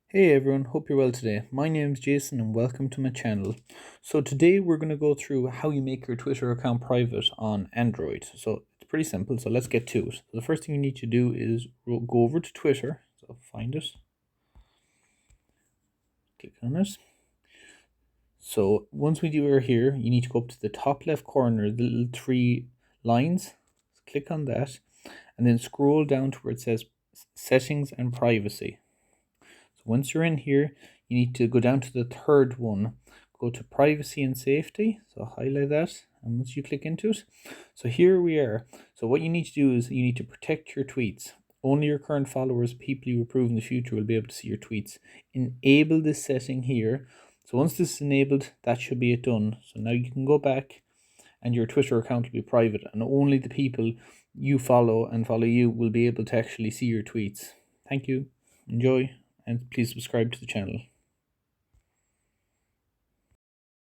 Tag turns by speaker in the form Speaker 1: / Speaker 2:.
Speaker 1: Hey everyone, hope you're well today. My name's Jason and welcome to my channel. So today we're going to go through how you make your Twitter account private on Android. So it's pretty simple, so let's get to it. So the first thing you need to do is go over to Twitter. So find it, click on it. So once are here, you need to go up to the top left corner, the little three lines. Click on that and then scroll down to where it says settings and privacy. So once you're in here, you need to go down to the third one, go to privacy and safety. So highlight that, and once you click into it, so here we are. So what you need to do is you need to protect your tweets. Only your current followers, people you approve in the future, will be able to see your tweets. Enable this setting here. So once this is enabled, that should be it done. So now you can go back and your Twitter account will be private, and only the people you follow and follow you will be able to actually see your tweets. Thank you. Enjoy, and please subscribe to the channel.